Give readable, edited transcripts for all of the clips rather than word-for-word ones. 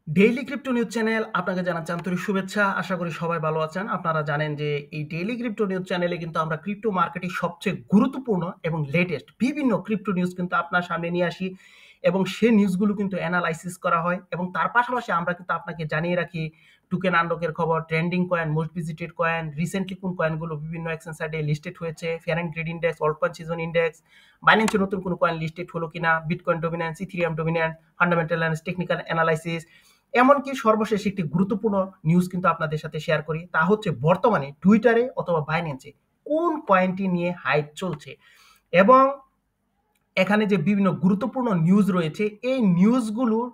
Daily crypto news channel আপনাকে জানাচ্ছি আন্তরিক শুভেচ্ছা। আশা করি সবাই ভালো আছেন। আপনারা জানেন যে এই ডেইলি ক্রিপ্টো নিউজ চ্যানেলে কিন্তু আমরা ক্রিপ্টো মার্কেটের সবচেয়ে গুরুত্বপূর্ণ এবং লেটেস্ট বিভিন্ন ক্রিপ্টো নিউজ কিন্তু আপনার সামনে নিয়ে আসি এবং সেই নিউজগুলো কিন্তু অ্যানালাইসিস করা হয় এবং তার পাশাপাশি আমরা কিন্তু আপনাকে জানিয়ে রাখি টোকেন আনলকের খবর, trending coin, most visited coin, recently কোন কয়েনগুলো বিভিন্ন এক্সচেঞ্জ সাইটে লিস্টেড হয়েছে, fair and greed index, alt coin season index, বাইন্যান্সে নতুন কোন কয়েন লিস্টেড হলো কিনা, bitcoin dominance, Ethereum dominance, fundamental analysis, technical analysis, এমনকি সর্বশেষ একটি গুরুত্বপূর্ণ নিউজ কিন্তু আপনাদের সাথে শেয়ার করি। তা হচ্ছে বর্তমানে টুইটারে অথবা বাইন্যান্সে কোন কয়েনটি নিয়ে হাইপ চলছে এবং এখানে যে বিভিন্ন গুরুত্বপূর্ণ নিউজ রয়েছে এই নিউজগুলোর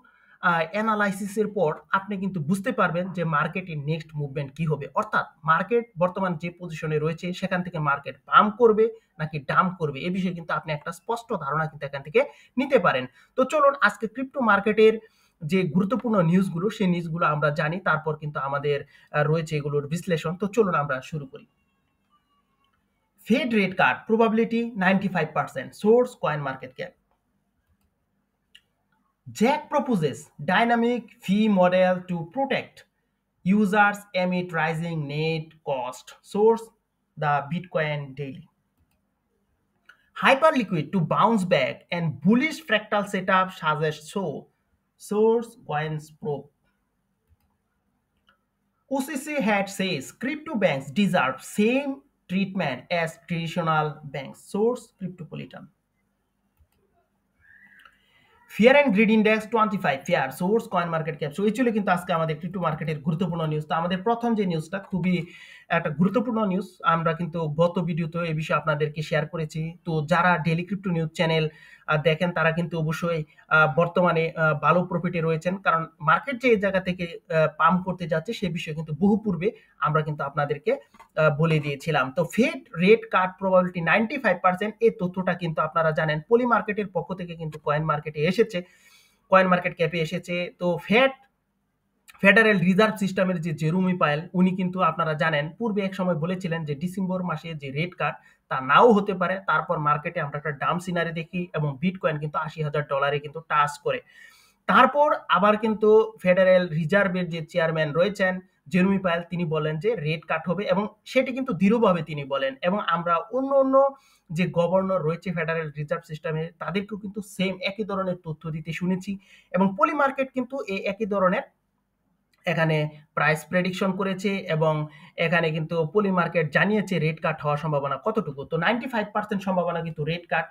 অ্যানালাইসিসের পর আপনি কিন্তু বুঝতে পারবেন যে মার্কেটের নেক্সট মুভমেন্ট কি হবে, অর্থাৎ মার্কেট বর্তমান যে পজিশনে রয়েছে সেখান থেকে মার্কেট পাম্প করবে নাকি ডাম্প করবে এ বিষয়ে কিন্তু আপনি একটা স্পষ্ট ধারণা কিন্তু এখান থেকে নিতে পারেন। তো চলুন আজকে ক্রিপ্টো মার্কেটের যে গুরুত্বপূর্ণ নিউজগুলো সেই নিউজগুলো আমরা জানি, তারপর কিন্তু আমাদের রয়েছে এগুলোর বিশ্লেষণ। তো চলুন আমরা শুরু করি। Fed rate cut probability 95%, source coin market cap. Jack proposes dynamic fee model to protect users amid rising net cost. Source the Bitcoin Daily. Hyperliquid to bounce back and bullish fractal setup suggests so. Source Coins Probe. OCC head says crypto banks deserve same treatment as traditional banks. Source Cryptopolitan. Fear and greed index 25 fair, source coin market cap. So এই ছিল কিন্তু আজকে আমাদের crypto মার্কেটের গুরুত্বপূর্ণ news. তো আমাদের প্রথম যে নিউজটা খুবই একটা গুরুত্বপূর্ণ নিউজ, আমরা কিন্তু গত ভিডিওতে এই বিষয়ে আপনাদেরকে শেয়ার করেছি। তো যারা ডেইলি ক্রিপ্টো নিউজ চ্যানেল দেখেন তারা কিন্তু অবশ্যই বর্তমানে ভালো প্রফিটে রয়েছেন, কারণ মার্কেট যে এই জায়গা থেকে পাম্প করতে যাচ্ছে সে বিষয়ে কিন্তু বহু পূর্বে আমরা কিন্তু আপনাদেরকে বলে দিয়েছিলাম। তো ফেড রেট কাট প্রবাবিলিটি 95%, এই তথ্যটা কিন্তু আপনারা জানেন পলি মার্কেটের পক্ষ থেকে কিন্তু কয়েন মার্কেটে এসেছে, কয়েন মার্কেট ক্যাপে এসেছে। তো ফেডারেল রিজার্ভ সিস্টেমের যে জেরুমি পায়েল উনি কিন্তু আপনারা জানেন পূর্বে এক সময় বলেছিলেন যে ডিসেম্বর মাসে যে রেট কাট তা নাও হতে পারে। তারপর মার্কেটে আমরা একটা ডাম সিনারি দেখি এবং বিটকয়েন কিন্তু $80,000 কিন্তু টাচ করে। তারপর আবার কিন্তু ফেডারেল রিজার্ভের যে চেয়ারম্যান রয়েছেন জেরুমি পায়েল তিনি বলেন যে রেট কাট হবে এবং সেটি কিন্তু দৃঢ়ভাবে তিনি বলেন এবং আমরা অন্য অন্য যে গভর্নর রয়েছে ফেডারেল রিজার্ভ সিস্টেমে তাদেরকেও কিন্তু সেম একই ধরনের তথ্য দিতে শুনেছি এবং পলি মার্কেট কিন্তু এই একই ধরনের এখানে প্রাইস প্রেডিকশন করেছে এবং এখানে কিন্তু পলি মার্কেট জানিয়েছে রেট কাট হওয়ার সম্ভাবনা কতটুকু। তো 95% সম্ভাবনা কিন্তু রেট কাট।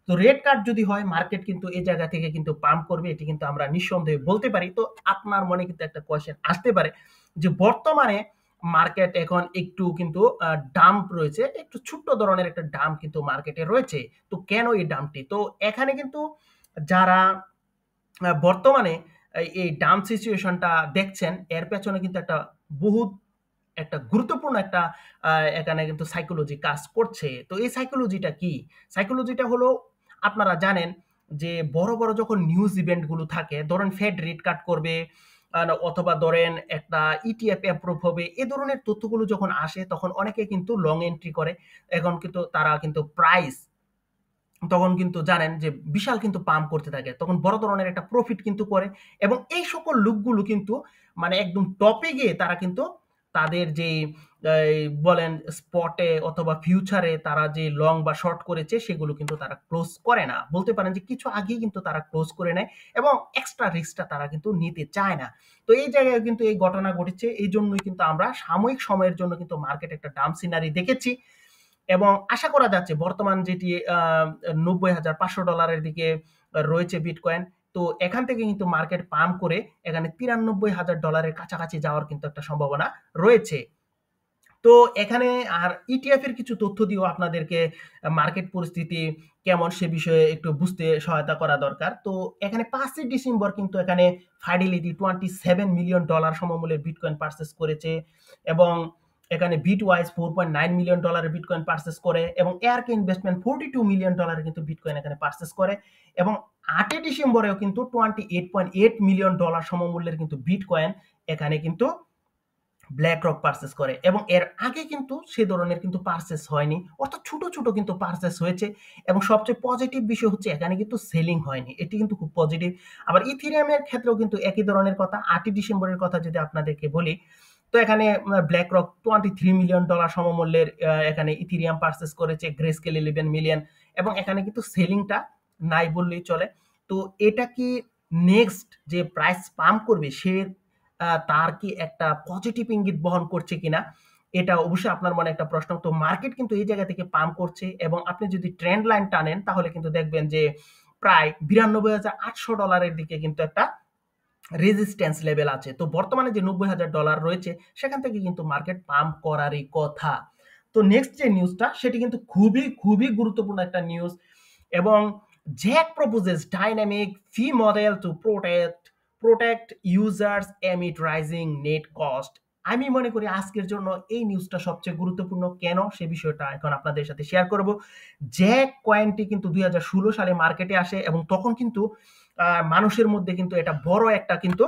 তো রেট কাট যদি হয় মার্কেট কিন্তু এই জায়গা থেকে কিন্তু পাম্প করবে, এটি কিন্তু আমরা নিঃসন্দেহে বলতে পারি। তো আপনার মনে কিন্তু একটা কোয়েশ্চেন আসতে পারে যে বর্তমানে মার্কেট এখন একটু কিন্তু ডাম্প রয়েছে, একটু ছোট্ট ধরনের একটা ডাম্প কিন্তু মার্কেটে রয়েছে। তো কেন এই ডাম্পটি? তো এখানে কিন্তু যারা বর্তমানে এই ডাম্প সিচুয়েশনটা দেখছেন এর পেছনে কিন্তু একটা গুরুত্বপূর্ণ একটা এখানে কিন্তু সাইকোলজি কাজ করছে। তো এই সাইকোলজিটা কি? সাইকোলজিটা হলো আপনারা জানেন যে বড় বড় যখন নিউজ ইভেন্ট গুলো থাকে, ধরেন ফেড রেট কাট করবে অথবা ধরেন একটা ইটিএফ অ্যাপ্রুভ হবে, এ ধরনের তথ্যগুলো যখন আসে তখন অনেকে কিন্তু লং এন্ট্রি করে। এখন কিন্তু তারা কিন্তু প্রাইস তখন কিন্তু জানেন যে বিশাল কিন্তু পাম্প করতে থাকে, তখন বড় ধরনের একটা প্রফিট কিন্তু করে এবং এই সকল লোকগুলো কিন্তু মানে একদম টপে গিয়ে তারা কিন্তু তাদের যে বলেন স্পটে অথবা ফিউচারে তারা যে লং বা শর্ট করেছে সেগুলো কিন্তু তারা ক্লোজ করে না, বলতে পারেন যে কিছু আগেই কিন্তু তারা ক্লোজ করে নেয় এবং এক্সট্রা রিস্কটা তারা কিন্তু নিতে চায় না। তো এই জায়গায় কিন্তু এই ঘটনা ঘটেছে, এই জন্যই কিন্তু আমরা সাময়িক সময়ের জন্য কিন্তু মার্কেট একটা ডাম্প সিনারি দেখেছি এবং আশা করা যাচ্ছে বর্তমান যেটি $90,500 দিকে রয়েছে বিটকয়েন। তো এখান থেকে কিন্তু মার্কেট পাম্প করে এখানে $93,000 কাছাকাছি যাওয়ার কিন্তু একটা সম্ভাবনা রয়েছে। তো এখানে আর ইটিএফ এর কিছু তথ্য দিয়েও আপনাদেরকে মার্কেট পরিস্থিতি কেমন সে বিষয়ে একটু বুঝতে সহায়তা করা দরকার। তো এখানে 5 ডিসেম্বর কিন্তু এখানে ফাইডেলিটি $27 মিলিয়ন সমমূল্যের বিটকয়েন পারচেজ করেছে এবং এখানে বিটওয়াইজ $4.9 মিলিয়ন বিটকয়েন পারচেজ করে এবং এয়ারক ইনভেস্টমেন্ট $42 মিলিয়ন কিন্তু বিটকয়েন এখানে পারচেজ করে এবং 8 ডিসেম্বরেও কিন্তু $28.8 মিলিয়ন সমমূল্যের কিন্তু বিটকয়েন এখানে কিন্তু ব্ল্যাক রক পারচেস করে, এবং এর আগে কিন্তু সে ধরনের কিন্তু পারচেস হয়নি, অর্থাৎ ছোট ছোট কিন্তু পারচেস হয়েছে। এবং সবচেয়ে পজিটিভ বিষয় হচ্ছে এখানে কিন্তু সেলিং হয়নি, এটি কিন্তু খুব পজিটিভ। আবার ইথেরিয়ামের ক্ষেত্রেও কিন্তু একই ধরনের কথা। 8 ডিসেম্বরের কথা যদি আপনাদেরকে বলি, তো এখানে ব্ল্যাক রক $23 মিলিয়ন সমমূল্যের এখানে ইথেরিয়াম পারচেস করেছে, গ্রেস্কেল 11 মিলিয়ন, এবং এখানে কিন্তু সেলিংটা নাই বললেই চলে। তো এটা কি নেক্সট যে প্রাইস পাম্প করবে সে তার কি একটা পজিটিভ ইঙ্গিত বহন করছে কিনা, এটা অবশ্যই আপনার মনে একটা প্রশ্ন। তো মার্কেট কিন্তু এই জায়গা থেকে পাম্প করছে, এবং আপনি যদি ট্রেন্ড লাইন টানেন তাহলে কিন্তু দেখবেন যে প্রায় $92,800 দিকে কিন্তু একটা রেজিস্ট্যান্স লেভেল আছে। তো বর্তমানে যে $90,000 রয়েছে সেখান থেকে কিন্তু মার্কেট পাম্প করারই কথা। তো নেক্সট যে নিউজটা সেটি কিন্তু খুবই খুবই গুরুত্বপূর্ণ একটা নিউজ। এবং Jack proposes dynamic fee model to protect users amid rising net cost. আমি মনে করি আজকের জন্য এই নিউজটা সবচেয়ে গুরুত্বপূর্ণ। কেন সে বিষয়টা এখন আপনাদের সাথে শেয়ার করব। জ্যাক কয়েনটি কিন্তু 2016 সালে মার্কেটে আসে, এবং তখন কিন্তু মানুষের মধ্যে কিন্তু এটা বড় একটা কিন্তু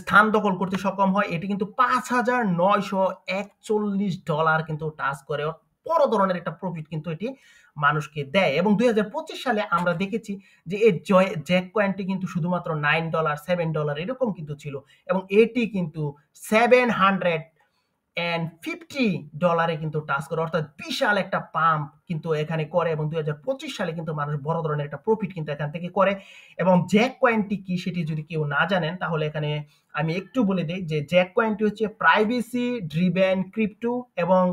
স্থান দখল করতে সক্ষম হয়। এটি কিন্তু $5,941 কিন্তু টাচ করে, বড় ধরনের একটা প্রফিট কিন্তু এটি মানুষকে দেয়। এবং 2025 সালে আমরা দেখেছি যে এই জ্যাক কয়েনটি কিন্তু শুধুমাত্র $9 $7 এরকম কিন্তু ছিল, এবং এটি কিন্তু $750 কিন্তু টাচ করে, অর্থাৎ বিশাল একটা পাম্প কিন্তু এখানে করে। এবং 2025 সালে কিন্তু মানুষ বড় ধরনের একটা প্রফিট কিন্তু এখান থেকে করে। এবং জ্যাক কয়েনটি কি সেটি যদি কেউ না জানেন তাহলে এখানে আমি একটু বলে দিই যে জ্যাক কয়েনটি হচ্ছে প্রাইভেসি ড্রিভেন ক্রিপ্টো, এবং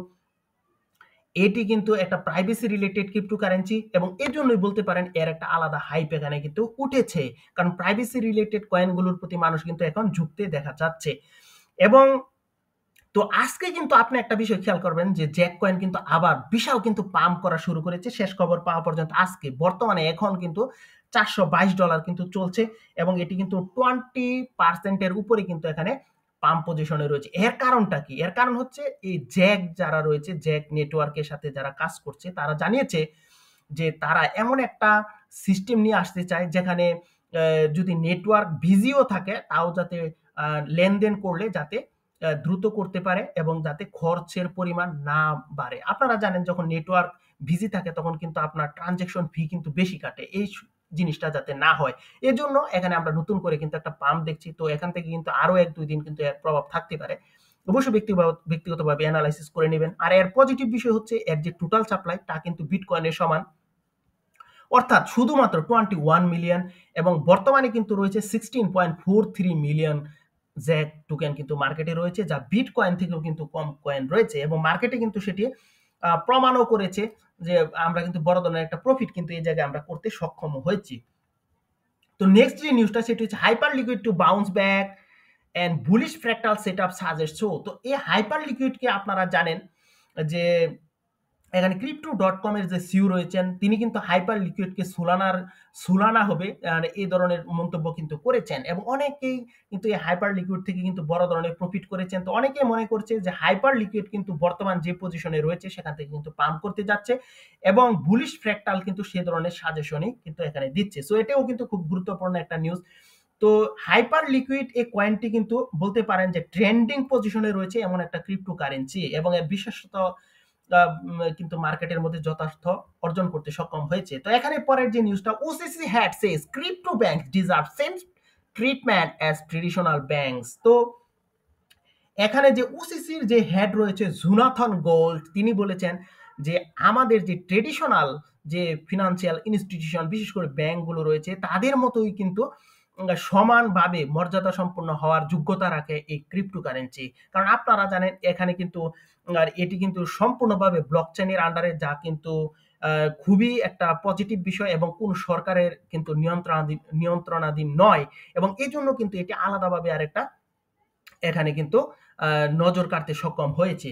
এটি কিন্তু একটা প্রাইভেসি রিলেটেড ক্রিপ্টোকারেন্সি, এবং এর জন্যই বলতে পারেন এর একটা আলাদা হাইপ এখানে কিন্তু উঠেছে, কারণ প্রাইভেসি রিলেটেড কয়েনগুলোর প্রতি মানুষ কিন্তু এখন ঝুঁকতে দেখা যাচ্ছে। এবং তো আজকে কিন্তু আপনি একটা বিষয় খেয়াল করবেন যে জ্যাক কয়েন কিন্তু আবার বিশাল কিন্তু পাম্প করা শুরু করেছে। শেষ খবর পাওয়া পর্যন্ত আজকে বর্তমানে এখন কিন্তু $422 কিন্তু চলছে, এবং এটি কিন্তু 20% এর উপরে কিন্তু এখানে পাম্প পজিশনে রয়েছে। এর কারণটা কি? এর কারণ হচ্ছে এই জ্যাক যারা রয়েছে, জ্যাক নেটওয়ার্কের সাথে যারা কাজ করছে তারা জানিয়েছে যে তারা এমন একটা সিস্টেম নিয়ে আসতে চায় যেখানে যদি নেটওয়ার্ক বিজিও থাকে তাও যাতে লেনদেন করলে যাতে দ্রুত করতে পারে, এবং যাতে খরচের পরিমাণ না বাড়ে। আপনারা জানেন যখন নেটওয়ার্ক বিজি থাকে তখন কিন্তু আপনার ট্রানজাকশন ফি কিন্তু বেশি কাটে, এই জিনিসটা যাতে না হয় এজন্য এখানে আমরা নতুন করে কিন্তু একটা পাম্প দেখছি। তো এখান থেকে কিন্তু আরো 1-2 দিন কিন্তু এর প্রভাব থাকতে পারে, অবশ্যই ব্যক্তিগতভাবে অ্যানালাইসিস করে নেবেন। আর এর পজিটিভ বিষয় হচ্ছে এর যে টোটাল সাপ্লাই তা কিন্তু বিটকয়েনের সমান, অর্থাৎ শুধুমাত্র 21 মিলিয়ন, এবং বর্তমানে কিন্তু রয়েছে 16.43 মিলিয়ন জ্যাক টোকেন কিন্তু মার্কেটে রয়েছে, যা বিটকয়েন থেকেও কিন্তু কম কয়েন রয়েছে, এবং মার্কেটে কিন্তু সেটি প্রমাণও করেছে যে আমরা কিন্তু বড় ধরনের একটা প্রফিট কিন্তু এই জায়গায় আমরা করতে সক্ষম হয়েছি। তো নেক্সট যে নিউজটা সেটি হচ্ছে hyper liquid to bounce back end bullish fractal setup suggest. তো এই হাইপার লিকুইডকে আপনারা জানেন যে এখানে crypto.com এর যে সিইও রয়েছেন তিনি কিন্তু হাইপার লিকুইডকে সুলানা হবে এই ধরনের মন্তব্য কিন্তু করেছেন, এবং অনেকেই কিন্তু এই হাইপার লিকুইড থেকে কিন্তু বড় ধরনের প্রফিট করেছেন। তো অনেকেই মনে করছে যে হাইপার লিকুইড কিন্তু বর্তমান যে পজিশনে রয়েছে সেখান থেকে কিন্তু পাম্প করতে যাচ্ছে, এবং বুলিশ ফ্র্যাক্টাল কিন্তু সে ধরনের সাজেশনই কিন্তু এখানে দিচ্ছে। সো এটাও কিন্তু খুব গুরুত্বপূর্ণ একটা নিউজ। তো হাইপার লিকুইড এই কয়েনটি কিন্তু বলতে পারেন যে ট্রেন্ডিং পজিশনে রয়েছে এমন একটা ক্রিপ্টোকারেন্সি, এবং এর বিশেষত কিন্তু মার্কেটের মধ্যে যথার্থ অর্জন করতে সক্ষম হয়েছে। তো এখানে পরের যে নিউজটা, OCC head says crypto bank deserve same treatment as traditional banks. তো এখানে যে ওসিসির যে হেড রয়েছে জোনাথন গোল্ড, তিনি বলেছেন যে আমাদের যে ট্রেডিশনাল যে ফিনান্সিয়াল ইনস্টিটিউশন বিশেষ করে ব্যাংকগুলো রয়েছে তাদের মতোই কিন্তু সমানভাবে মর্যাদা সম্পন্ন হওয়ার যোগ্যতা রাখে এই ক্রিপ্টোকারেন্সি। কারণ আপনারা জানেন এখানে কিন্তু এটি কিন্তু সম্পূর্ণভাবে ব্লকচেনের আন্ডারে, যা কিন্তু খুবই একটা পজিটিভ বিষয়, এবং কোন সরকারের কিন্তু নিয়ন্ত্রণাধীন নয়, এবং এই জন্য কিন্তু এটি আলাদাভাবে আরেকটা এখানে কিন্তু নজর কাড়তে সক্ষম হয়েছে।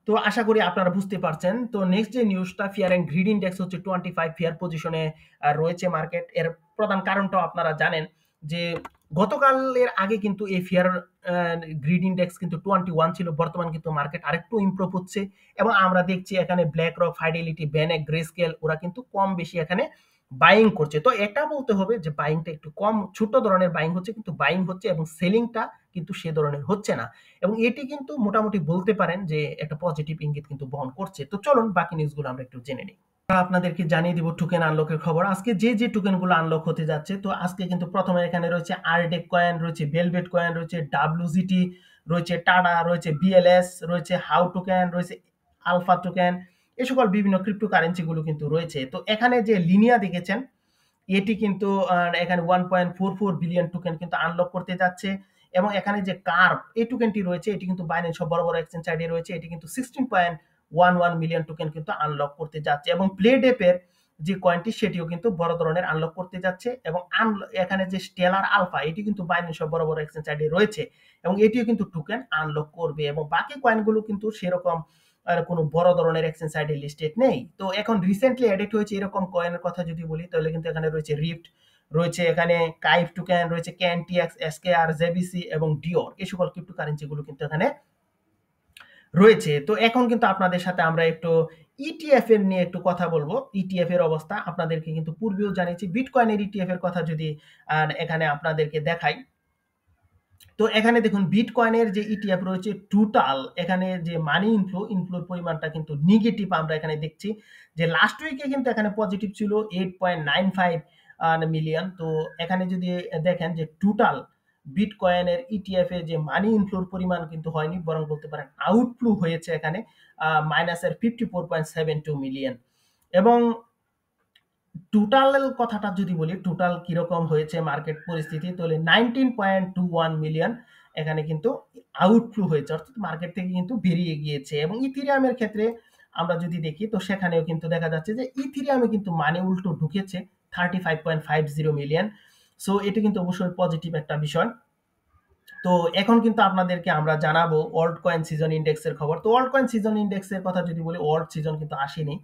তো আশা করি আপনারা বুঝতে পারছেন। তো নেক্সট যে নিউজটা, ফিয়ার এন্ড গ্রিড ইন্ডেক্স হচ্ছে 25 ফিয়ার পজিশনে রয়েছে মার্কেট। এর প্রধান কারণটাও আপনারা জানেন যে গতকালের আগে কিন্তু এই ফিয়ার গ্রিড ইন্ডেক্স কিন্তু 21 ছিল, বর্তমান কিন্তু মার্কেট আরেকটু ইমপ্রুভ হচ্ছে, এবং আমরা দেখছি এখানে ব্ল্যাক রক, ফাইডেলিটি, ব্যানেক, গ্রেস্কেল ওরা কিন্তু কম বেশি এখানে বাইং করছে। তো এটা বলতে হবে যে বাইংটা একটু কম, ছোট ধরনের বাইং হচ্ছে, কিন্তু বাইং হচ্ছে এবং সেলিংটা কিন্তু সে ধরনের হচ্ছে না এবং এটি কিন্তু মোটামুটি বলতে পারেন যে একটা পজিটিভ ইঙ্গিত কিন্তু বহন করছে। তো চলুন বাকি নিউজগুলো আমরা একটু জেনে নিই। আপনাদেরকে জানিয়ে দিব টোকেন আনলকের খবর। আজকে যে টোকেনগুলো আনলক হতে যাচ্ছে, তো আজকে কিন্তু প্রথমে এখানে রয়েছে আরডেক কয়েন, রয়েছে ভেলভেট কয়েন, রয়েছে ডাব্লিউজিটি, রয়েছে টাডা, রয়েছে বিএলএস, রয়েছে হাউ টোকেন, রয়েছে আলফা টোকেন, এ সকল বিভিন্ন ক্রিপ্টোকারেন্সি গুলো কিন্তু রয়েছে। তো এখানে যে লিনিয়া দেখেছেন, এটি কিন্তু এখানে 1.44 বিলিয়ন টোকেন কিন্তু আনলক করতে যাচ্ছে এবং এখানে যে কার্ভ এই টোকেনটি রয়েছে এটি কিন্তু বাইন্যান্স সব বড় বড় এক্সচেঞ্জ সাইডে রয়েছে, এটি কিন্তু 16.11 মিলিয়ন টোকেন কিন্তু আনলক করতে যাচ্ছে এবং প্লেডেপের যে কয়েনটি সেটিও কিন্তু বড় ধরনের আনলক করতে যাচ্ছে এবং এখানে যে স্টেলার আলফা এটি কিন্তু বাইন্যান্স সব বড় বড় এক্সচেঞ্জ সাইডে রয়েছে এবং এটিও কিন্তু টোকেন আনলক করবে এবং বাকি কয়েনগুলো কিন্তু সেরকম আর কোনো বড় ধরনের এক্সচেঞ্জ সাইটে লিস্টেড নেই। তো এখন রিসেন্টলি অ্যাডেড হয়েছে এরকম কয়েনের কথা যদি বলি তাহলে কিন্তু এখানে রয়েছে রিফট, রয়েছে এখানে কাইফ টোকেন, রয়েছে ক্যানটিএক্স, এসকেআর, জেবিসি এবং ডিওর, এই সকল ক্রিপ্টোকারেন্সি গুলো কিন্তু এখানে রয়েছে। তো এখন কিন্তু আপনাদের সাথে আমরা একটু ইটিএফ এর নিয়ে একটু কথা বলবো। ইটিএফ এর অবস্থা আপনাদেরকে কিন্তু পূর্বেও জানিয়েছি। বিটকয়েনের ইটিএফ এর কথা যদি এখানে আপনাদেরকে দেখাই, তো এখানে দেখুন বিটকয়েনের যে ইটিএফ রয়েছে টোটাল, এখানে যে মানি ইনফ্লোর পরিমাণটা কিন্তু নেগেটিভ আমরা এখানে দেখছি। যে লাস্ট উইকে কিন্তু এখানে পজিটিভ ছিল 8.95 মিলিয়ন। তো এখানে যদি দেখেন যে টোটাল বিটকয়েনের ইটিএফ এ যে মানি ইনফ্লোর পরিমাণ কিন্তু হয়নি, বরং বলতে পারেন আউটফ্লো হয়েছে এখানে মাইনাসের 54.72 মিলিয়ন এবং টোটাল কথাটা যদি বলি, টোটাল কিরকম হয়েছে মার্কেট পরিস্থিতি, তাহলে 19.21 মিলিয়ন এখানে কিন্তু আউটফ্লো হয়েছে, অর্থাৎ মার্কেট থেকে কিন্তু বেরিয়ে গিয়েছে। এবং ইথিরিয়ামের ক্ষেত্রে আমরা যদি দেখি তো সেখানেও কিন্তু দেখা যাচ্ছে যে ইথিরিয়ামে কিন্তু মানি উল্টো ঢুকেছে 35.50 মিলিয়ন। সো এটি কিন্তু অবশ্যই পজিটিভ একটা বিষয়। তো এখন কিন্তু আপনাদেরকে আমরা জানাবো ওয়ার্ল্ড কয়েন সিজন ইন্ডেক্সের খবর। তো ওয়ার্ল্ড কয়েন সিজন ইন্ডেক্সের কথা যদি বলি, ওয়ার্ল্ড সিজন কিন্তু আসেনি,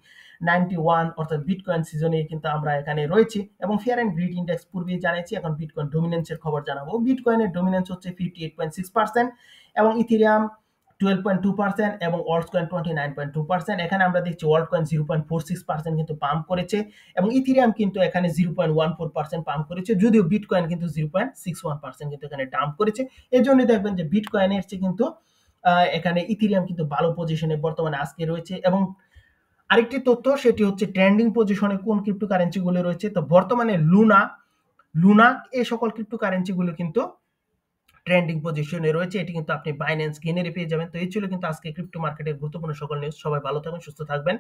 91 অর্থাৎ বিটকয়েন সিজনে কিন্তু আমরা এখানে রয়েছি এবং ফিয়ার অ্যান্ড গ্রিড ইন্ডেক্স পূর্বেই জানিয়েছি। এখন বিটকয়েন ডমিনেন্সের খবর জানাবো। বিটকয়েনের ডমিনেন্স হচ্ছে 58.6% এবং ইথেরিয়াম 12.2% এবং ওয়ার্ল্ড কয়েন 29.2%। এখানে আমরা দেখছি ওয়ার্ল্ড কয়েন 0.46% কিন্তু পাম্প করেছে এবং ইথেরিয়াম কিন্তু এখানে 0.14% পাম্প করেছে, যদিও বিটকয়েন কিন্তু 0.61% কিন্তু এখানে ডাম্প করেছে। এই জন্য দেখবেন যে বিটকয়েনের চেয়ে কিন্তু এখানে ইথেরিয়াম কিন্তু ভালো পজিশনে বর্তমানে আজকে রয়েছে। এবং আরেকটি তথ্য সেটি হচ্ছে ট্রেন্ডিং পজিশনে কোন ক্রিপ্টোকারেন্সি গুলো রয়েছে। তো বর্তমানে লুনা এই সকল ক্রিপ্টোকারেন্সি গুলো কিন্তু ট্রেন্ডিং পজিশনে রয়েছে। এটি কিন্তু আপনি বাইন্যান্স গেইনারে পেয়ে যাবেন। তো এই ছিল কিন্তু আজকে ক্রিপ্টো মার্কেটের গুরুত্বপূর্ণ সকল নিউজ। সবাই ভালো থাকবেন, সুস্থ থাকবেন।